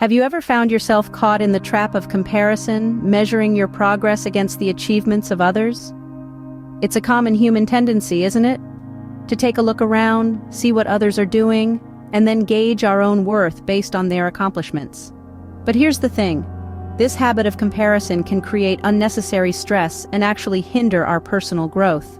Have you ever found yourself caught in the trap of comparison, measuring your progress against the achievements of others? It's a common human tendency, isn't it? To take a look around, see what others are doing, and then gauge our own worth based on their accomplishments. But here's the thing. This habit of comparison can create unnecessary stress and actually hinder our personal growth.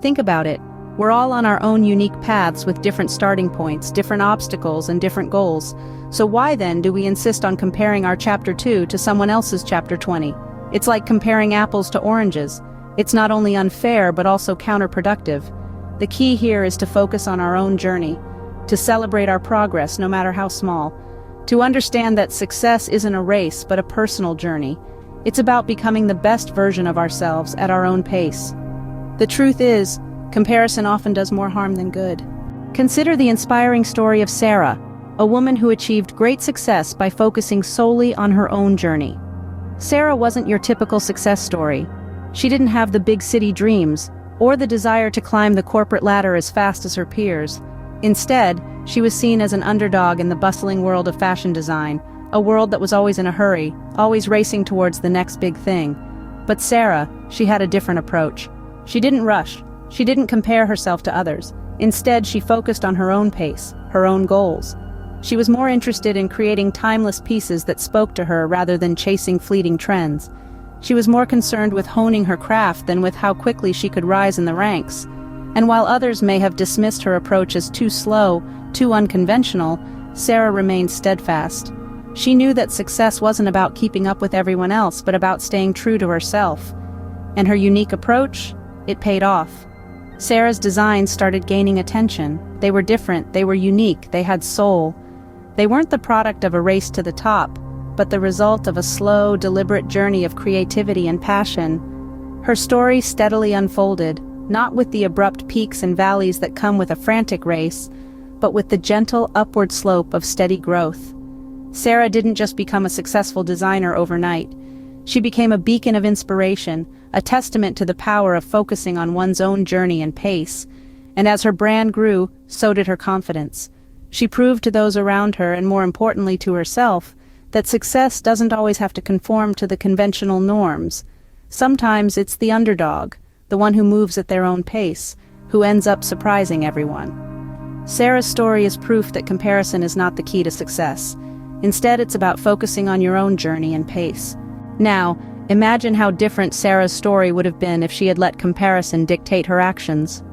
Think about it. We're all on our own unique paths with different starting points, different obstacles, and different goals. So why then do we insist on comparing our chapter 2 to someone else's chapter 20? It's like comparing apples to oranges. It's not only unfair but also counterproductive. The key here is to focus on our own journey, to celebrate our progress no matter how small, to understand that success isn't a race but a personal journey. It's about becoming the best version of ourselves at our own pace. The truth is, comparison often does more harm than good. Consider the inspiring story of Sarah, a woman who achieved great success by focusing solely on her own journey. Sarah wasn't your typical success story. She didn't have the big city dreams, or the desire to climb the corporate ladder as fast as her peers. Instead, she was seen as an underdog in the bustling world of fashion design, a world that was always in a hurry, always racing towards the next big thing. But Sarah, she had a different approach. She didn't rush. She didn't compare herself to others. Instead, she focused on her own pace, her own goals. She was more interested in creating timeless pieces that spoke to her rather than chasing fleeting trends. She was more concerned with honing her craft than with how quickly she could rise in the ranks. And while others may have dismissed her approach as too slow, too unconventional, Sarah remained steadfast. She knew that success wasn't about keeping up with everyone else, but about staying true to herself. And her unique approach? It paid off. Sarah's designs started gaining attention. They were different, they were unique, they had soul. They weren't the product of a race to the top, but the result of a slow, deliberate journey of creativity and passion. Her story steadily unfolded, not with the abrupt peaks and valleys that come with a frantic race, but with the gentle upward slope of steady growth. Sarah didn't just become a successful designer overnight. She became a beacon of inspiration, a testament to the power of focusing on one's own journey and pace. And as her brand grew, so did her confidence. She proved to those around her, and more importantly to herself, that success doesn't always have to conform to the conventional norms. Sometimes it's the underdog, the one who moves at their own pace, who ends up surprising everyone. Sarah's story is proof that comparison is not the key to success. Instead, it's about focusing on your own journey and pace. Now, imagine how different Sarah's story would have been if she had let comparison dictate her actions.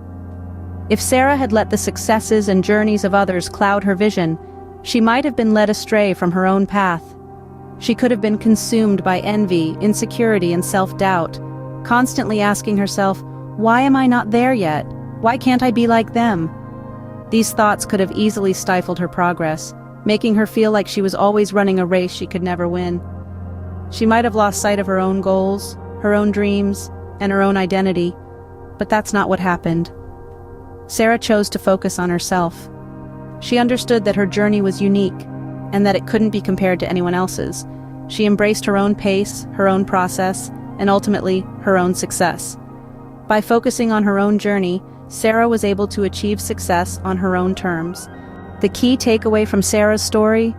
If Sarah had let the successes and journeys of others cloud her vision, she might have been led astray from her own path. She could have been consumed by envy, insecurity, and self-doubt, constantly asking herself, "Why am I not there yet? Why can't I be like them?" These thoughts could have easily stifled her progress, making her feel like she was always running a race she could never win. She might have lost sight of her own goals, her own dreams, and her own identity, but that's not what happened. Sarah chose to focus on herself. She understood that her journey was unique, and that it couldn't be compared to anyone else's. She embraced her own pace, her own process, and ultimately, her own success. By focusing on her own journey, Sarah was able to achieve success on her own terms. The key takeaway from Sarah's story?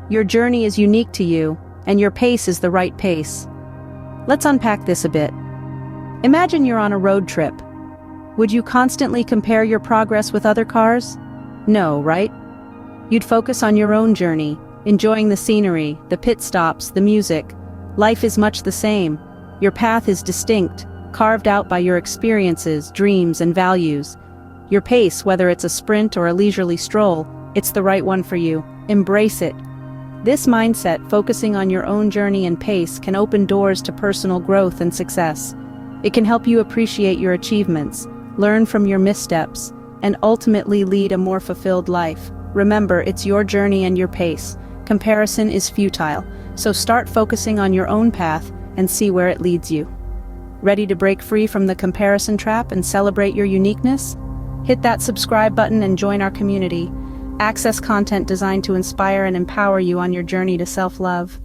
Your journey is unique to you, and your pace is the right pace. Let's unpack this a bit. Imagine you're on a road trip. Would you constantly compare your progress with other cars? No, right? You'd focus on your own journey, enjoying the scenery, the pit stops, the music. Life is much the same. Your path is distinct, carved out by your experiences, dreams, and values. Your pace, whether it's a sprint or a leisurely stroll, it's the right one for you. Embrace it. This mindset, focusing on your own journey and pace, can open doors to personal growth and success. It can help you appreciate your achievements, learn from your missteps, and ultimately lead a more fulfilled life. Remember, it's your journey and your pace. Comparison is futile, so start focusing on your own path and see where it leads you. Ready to break free from the comparison trap and celebrate your uniqueness? Hit that subscribe button and join our community. Access content designed to inspire and empower you on your journey to self-love.